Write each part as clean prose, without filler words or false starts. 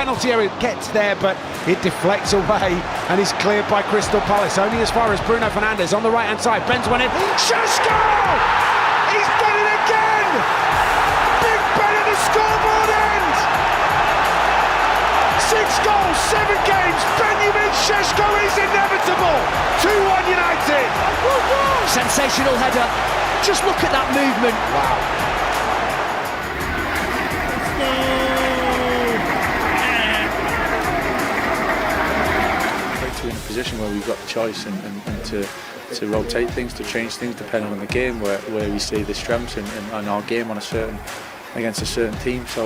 penalty area, gets there, but it deflects away and is cleared by Crystal Palace. Only as far as Bruno Fernandes on the right-hand side. Bends one in. Šeško! He's done it again! Big Ben at the scoreboard end! 6 goals, 7 games. Benjamin Šeško is inevitable. 2-1 United. Sensational header. Just look at that movement. Wow. In a position where we've got the choice and to rotate things, to change things depending on the game, where we see the strengths and our game on against a certain team. So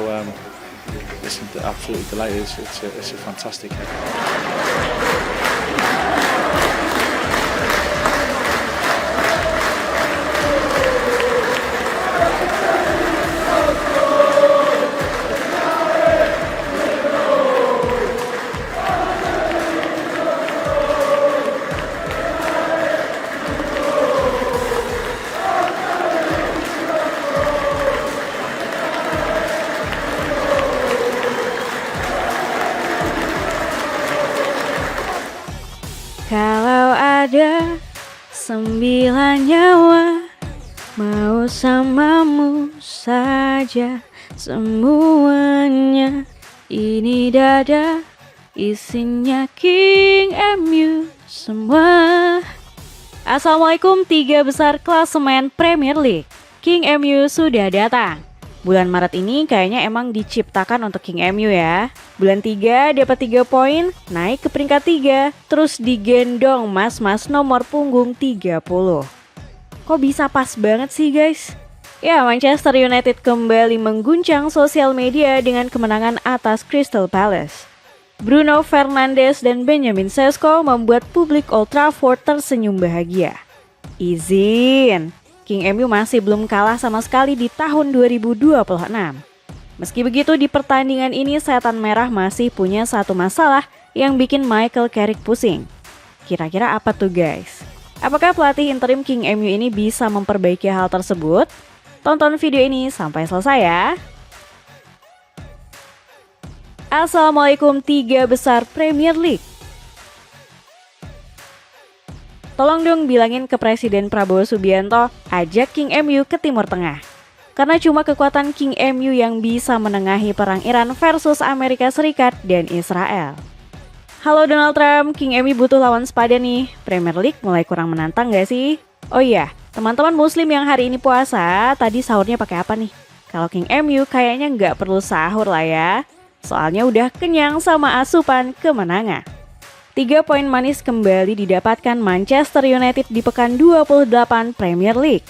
listen, absolutely delighted. It's a fantastic head. Kalau ada 9 nyawa, mau samamu saja semuanya. Ini dada isinya King MU semua. Assalamualaikum, 3 besar klasemen Premier League. King MU sudah datang. Bulan Maret ini kayaknya emang diciptakan untuk King MU ya. Bulan 3 dapat 3 poin, naik ke peringkat 3, terus digendong mas-mas nomor punggung 30. Kok bisa pas banget sih guys? Ya, Manchester United kembali mengguncang sosial media dengan kemenangan atas Crystal Palace. Bruno Fernandes dan Benjamin Šeško membuat publik Old Trafford tersenyum bahagia. Izin, King MU masih belum kalah sama sekali di tahun 2026. Meski begitu, di pertandingan ini Setan Merah masih punya satu masalah yang bikin Michael Carrick pusing. Kira-kira apa tuh guys? Apakah pelatih interim King MU ini bisa memperbaiki hal tersebut? Tonton video ini sampai selesai ya. Assalamualaikum, 3 besar Premier League. Tolong dong bilangin ke Presiden Prabowo Subianto, ajak King MU ke Timur Tengah. Karena cuma kekuatan King MU yang bisa menengahi perang Iran versus Amerika Serikat dan Israel. Halo Donald Trump, King MU butuh lawan sepadan nih. Premier League mulai kurang menantang gak sih? Oh iya, teman-teman muslim yang hari ini puasa, tadi sahurnya pakai apa nih? Kalau King MU kayaknya nggak perlu sahur lah ya. Soalnya udah kenyang sama asupan kemenangan. 3 poin manis kembali didapatkan Manchester United di pekan 28 Premier League.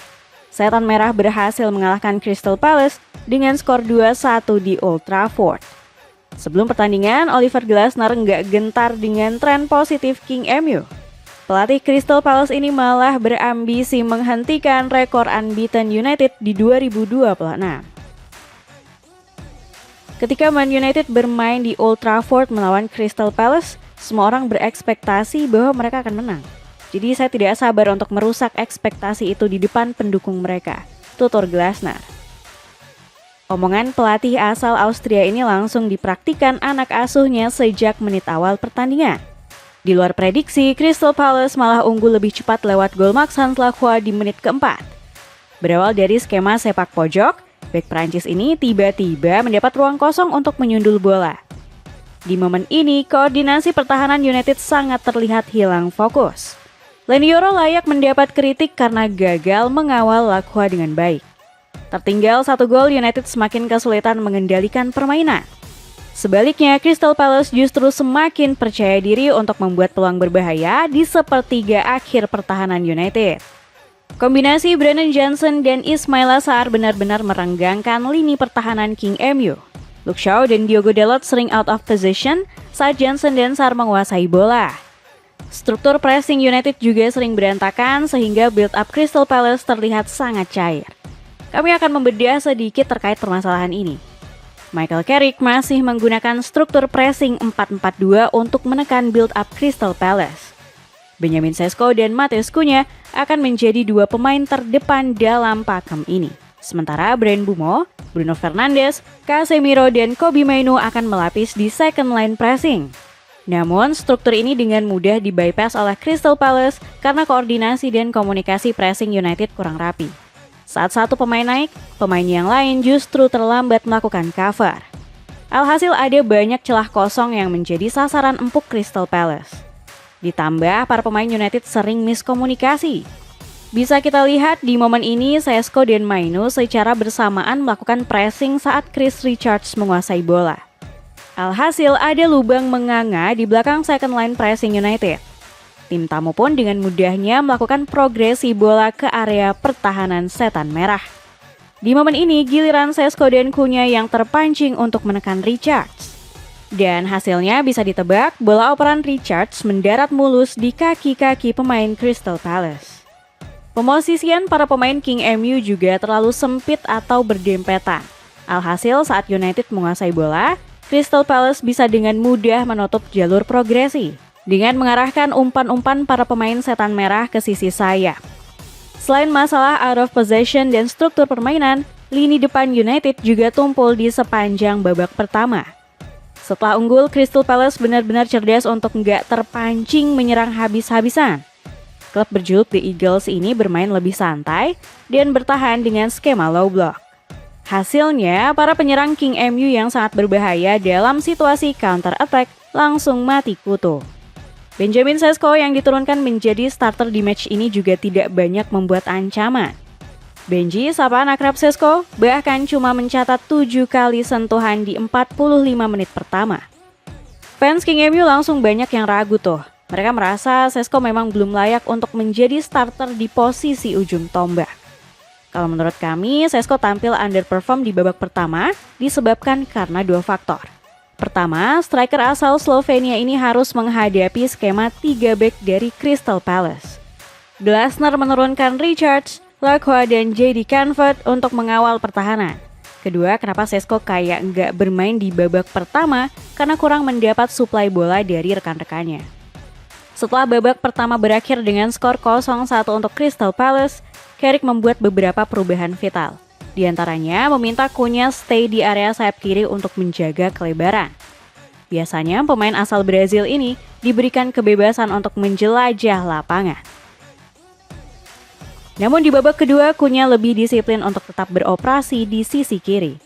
Setan Merah berhasil mengalahkan Crystal Palace dengan skor 2-1 di Old Trafford. Sebelum pertandingan, Oliver Glasner nggak gentar dengan tren positif King MU. Pelatih Crystal Palace ini malah berambisi menghentikan rekor unbeaten United di 2026. Ketika Man United bermain di Old Trafford melawan Crystal Palace, semua orang berekspektasi bahwa mereka akan menang. Jadi saya tidak sabar untuk merusak ekspektasi itu di depan pendukung mereka, tutur Glasner. Omongan pelatih asal Austria ini langsung dipraktikan anak asuhnya sejak menit awal pertandingan. Di luar prediksi, Crystal Palace malah unggul lebih cepat lewat gol Max Lacroix di menit keempat. Berawal dari skema sepak pojok, bek Prancis ini tiba-tiba mendapat ruang kosong untuk menyundul bola. Di momen ini, koordinasi pertahanan United sangat terlihat hilang fokus. Leny Yoro layak mendapat kritik karena gagal mengawal Lacroix dengan baik. Tertinggal 1 gol, United semakin kesulitan mengendalikan permainan. Sebaliknya, Crystal Palace justru semakin percaya diri untuk membuat peluang berbahaya di sepertiga akhir pertahanan United. Kombinasi Brennan Johnson dan Ismaila Sarr benar-benar merenggangkan lini pertahanan King MU. Luke Shaw dan Diogo Dalot sering out of position saat Johnson dan Sarr menguasai bola. Struktur pressing United juga sering berantakan sehingga build-up Crystal Palace terlihat sangat cair. Kami akan membedah sedikit terkait permasalahan ini. Michael Carrick masih menggunakan struktur pressing 4-4-2 untuk menekan build-up Crystal Palace. Benjamin Šeško dan Matheus Cunha akan menjadi 2 pemain terdepan dalam pakem ini. Sementara Bryan Mbeumo Bruno Fernandes, Casemiro, dan Kobbie Mainoo akan melapis di second line pressing. Namun, struktur ini dengan mudah dibypass oleh Crystal Palace karena koordinasi dan komunikasi pressing United kurang rapi. Saat satu pemain naik, pemain yang lain justru terlambat melakukan cover. Alhasil ada banyak celah kosong yang menjadi sasaran empuk Crystal Palace. Ditambah, para pemain United sering miskomunikasi. Bisa kita lihat di momen ini, Šeško dan Mainoo secara bersamaan melakukan pressing saat Chris Richards menguasai bola. Alhasil ada lubang menganga di belakang second line pressing United. Tim tamu pun dengan mudahnya melakukan progresi bola ke area pertahanan setan merah. Di momen ini, giliran Šeško dan Cunha yang terpancing untuk menekan Richards. Dan hasilnya bisa ditebak, bola operan Richards mendarat mulus di kaki-kaki pemain Crystal Palace. Pemosisian para pemain King MU juga terlalu sempit atau berdempetan. Alhasil saat United menguasai bola, Crystal Palace bisa dengan mudah menutup jalur progresi dengan mengarahkan umpan-umpan para pemain setan merah ke sisi sayap. Selain masalah out of possession dan struktur permainan, lini depan United juga tumpul di sepanjang babak pertama. Setelah unggul, Crystal Palace benar-benar cerdas untuk nggak terpancing menyerang habis-habisan. Klub berjuluk The Eagles ini bermain lebih santai dan bertahan dengan skema low block. Hasilnya, para penyerang King MU yang sangat berbahaya dalam situasi counter attack langsung mati kutu. Benjamin Šeško yang diturunkan menjadi starter di match ini juga tidak banyak membuat ancaman. Benji, sapaan akrab Šeško, bahkan cuma mencatat 7 kali sentuhan di 45 menit pertama. Fans King MU langsung banyak yang ragu tuh. Mereka merasa Šeško memang belum layak untuk menjadi starter di posisi ujung tombak. Kalau menurut kami, Šeško tampil underperform di babak pertama disebabkan karena dua faktor. Pertama, striker asal Slovenia ini harus menghadapi skema 3 back dari Crystal Palace. Glasner menurunkan Richards, Lacroix, dan JD Canford untuk mengawal pertahanan. Kedua, kenapa Šeško kayak nggak bermain di babak pertama karena kurang mendapat suplai bola dari rekan-rekannya. Setelah babak pertama berakhir dengan skor 0-1 untuk Crystal Palace, Carrick membuat beberapa perubahan vital. Di antaranya meminta Cunha stay di area sayap kiri untuk menjaga kelebaran. Biasanya pemain asal Brazil ini diberikan kebebasan untuk menjelajah lapangan. Namun di babak kedua, Cunha lebih disiplin untuk tetap beroperasi di sisi kiri.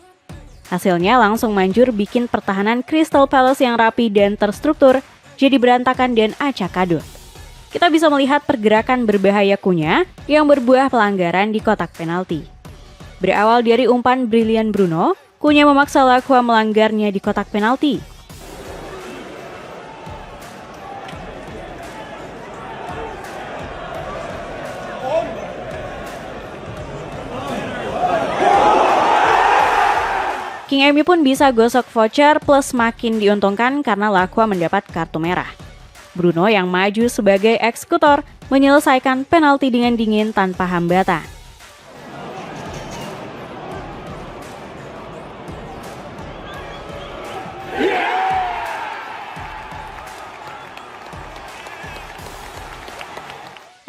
Hasilnya langsung manjur bikin pertahanan Crystal Palace yang rapi dan terstruktur jadi berantakan dan acak adut. Kita bisa melihat pergerakan berbahaya Cunha yang berbuah pelanggaran di kotak penalti. Berawal dari umpan brilian Bruno, Cunha memaksa Lacroix melanggarnya di kotak penalti. King MU pun bisa gosok voucher plus makin diuntungkan karena Lacroix mendapat kartu merah. Bruno yang maju sebagai eksekutor menyelesaikan penalti dengan dingin tanpa hambatan.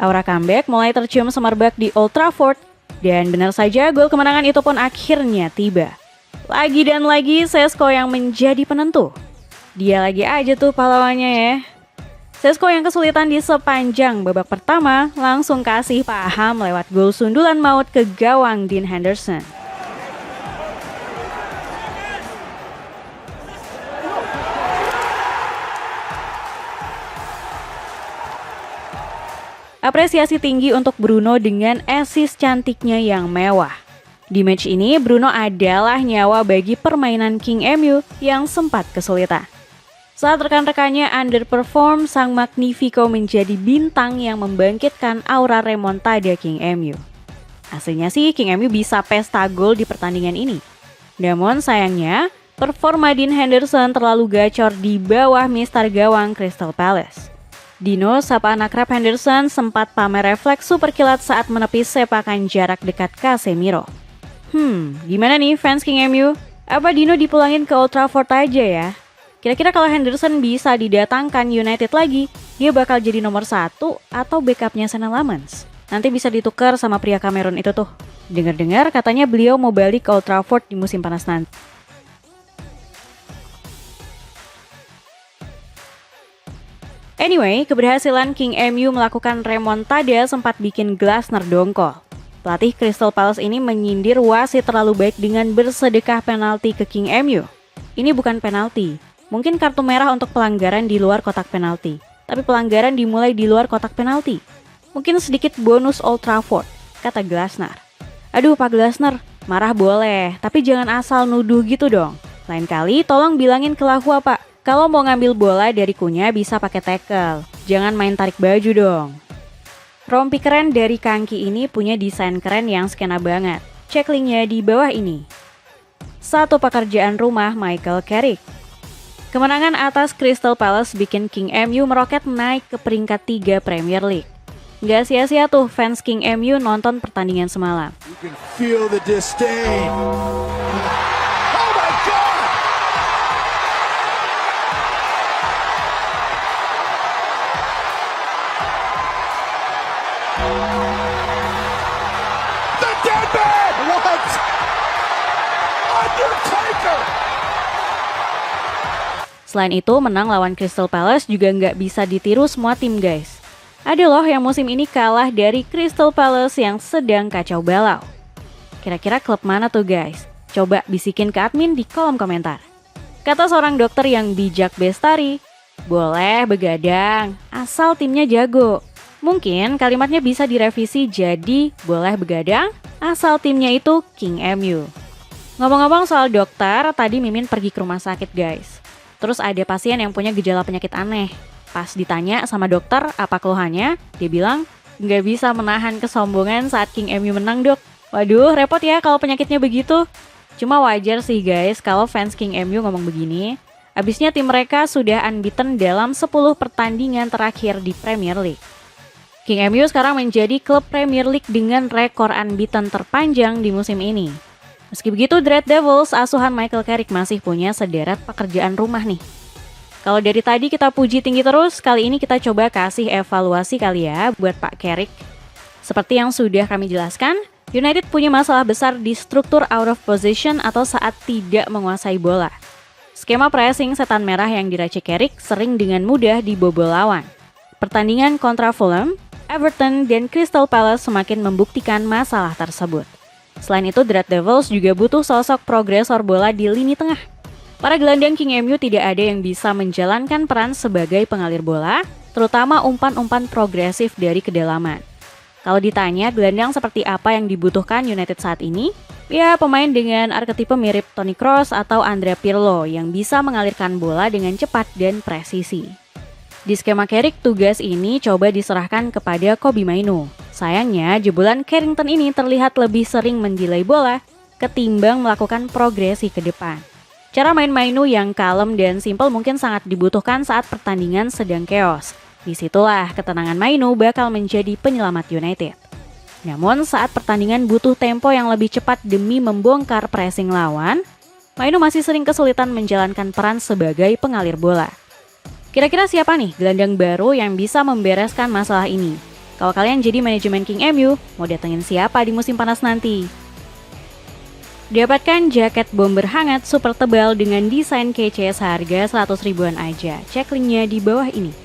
Aura comeback mulai tercium semerbak di Old Trafford dan benar saja gol kemenangan itu pun akhirnya tiba. Lagi dan lagi Šeško yang menjadi penentu. Dia lagi aja tuh pahlawannya ya. Šeško yang kesulitan di sepanjang babak pertama langsung kasih paham lewat gol sundulan maut ke gawang Dean Henderson. Apresiasi tinggi untuk Bruno dengan assist cantiknya yang mewah. Di match ini, Bruno adalah nyawa bagi permainan King MU yang sempat kesulitan. Saat rekan-rekannya underperform, sang Magnifico menjadi bintang yang membangkitkan aura remontada King MU. Aslinya sih King MU bisa pesta gol di pertandingan ini. Namun sayangnya, performa Dean Henderson terlalu gacor di bawah mister gawang Crystal Palace. Dino, sapaan akrab Henderson, sempat pamer refleks super kilat saat menepis sepakan jarak dekat Casemiro. Gimana nih fans King MU? Apa Dino dipulangin ke Old Trafford aja ya? Kira-kira kalau Henderson bisa didatangkan United lagi, dia bakal jadi nomor 1 atau backupnya Sean Lamans? Nanti bisa ditukar sama pria Kamerun itu tuh. Dengar-dengar katanya beliau mau balik ke Old Trafford di musim panas nanti. Anyway, keberhasilan King MU melakukan remontada sempat bikin Glasner dongkol. Pelatih Crystal Palace ini menyindir wasit terlalu baik dengan bersedekah penalti ke King MU. Ini bukan penalti, mungkin kartu merah untuk pelanggaran di luar kotak penalti. Tapi pelanggaran dimulai di luar kotak penalti. Mungkin sedikit bonus Old Trafford, kata Glasner. Aduh Pak Glasner, marah boleh, tapi jangan asal nuduh gitu dong. Lain kali tolong bilangin ke Lahua Pak, kalau mau ngambil bola dari Kunya bisa pakai tackle. Jangan main tarik baju dong. Rompi keren dari Kangki ini punya desain keren yang skena banget. Cek linknya di bawah ini. Satu pekerjaan rumah Michael Carrick. Kemenangan atas Crystal Palace bikin King MU meroket naik ke peringkat 3 Premier League. Gak sia-sia tuh fans King MU nonton pertandingan semalam. You can feel the disdain. Oh my God! The dead man! What? Undertaker! Selain itu, menang lawan Crystal Palace juga nggak bisa ditiru semua tim guys. Ada loh yang musim ini kalah dari Crystal Palace yang sedang kacau balau. Kira-kira klub mana tuh guys? Coba bisikin ke admin di kolom komentar. Kata seorang dokter yang bijak Bestari, boleh begadang, asal timnya jago. Mungkin kalimatnya bisa direvisi jadi boleh begadang, asal timnya itu King MU. Ngomong-ngomong soal dokter, tadi Mimin pergi ke rumah sakit guys. Terus ada pasien yang punya gejala penyakit aneh. Pas ditanya sama dokter apa keluhannya, dia bilang nggak bisa menahan kesombongan saat King MU menang dok. Waduh, repot ya kalau penyakitnya begitu. Cuma wajar sih guys kalau fans King MU ngomong begini. Abisnya tim mereka sudah unbeaten dalam 10 pertandingan terakhir di Premier League. King MU sekarang menjadi klub Premier League dengan rekor unbeaten terpanjang di musim ini. Meski begitu, The Red Devils asuhan Michael Carrick masih punya sederet pekerjaan rumah nih. Kalau dari tadi kita puji tinggi terus, kali ini kita coba kasih evaluasi kali ya buat Pak Carrick. Seperti yang sudah kami jelaskan, United punya masalah besar di struktur out of position atau saat tidak menguasai bola. Skema pressing setan merah yang diracik Carrick sering dengan mudah dibobol lawan. Pertandingan kontra Fulham, Everton, dan Crystal Palace semakin membuktikan masalah tersebut. Selain itu, The Red Devils juga butuh sosok progresor bola di lini tengah. Para gelandang King MU tidak ada yang bisa menjalankan peran sebagai pengalir bola, terutama umpan-umpan progresif dari kedalaman. Kalau ditanya gelandang seperti apa yang dibutuhkan United saat ini, ya pemain dengan arketipe mirip Toni Kroos atau Andrea Pirlo yang bisa mengalirkan bola dengan cepat dan presisi. Di skema Carrick, tugas ini coba diserahkan kepada Kobbie Mainoo. Sayangnya, jebolan Carrington ini terlihat lebih sering mendelay bola ketimbang melakukan progresi ke depan. Cara main Mainoo yang kalem dan simpel mungkin sangat dibutuhkan saat pertandingan sedang chaos. Disitulah ketenangan Mainoo bakal menjadi penyelamat United. Namun saat pertandingan butuh tempo yang lebih cepat demi membongkar pressing lawan, Mainoo masih sering kesulitan menjalankan peran sebagai pengalir bola. Kira-kira siapa nih gelandang baru yang bisa membereskan masalah ini? Kalau kalian jadi manajemen King MU, mau datengin siapa di musim panas nanti? Dapatkan jaket bomber hangat super tebal dengan desain kece seharga 100 ribuan aja. Cek linknya di bawah ini.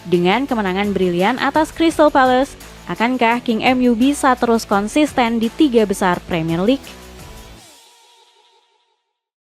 Dengan kemenangan brilian atas Crystal Palace, akankah King MU bisa terus konsisten di 3 besar Premier League?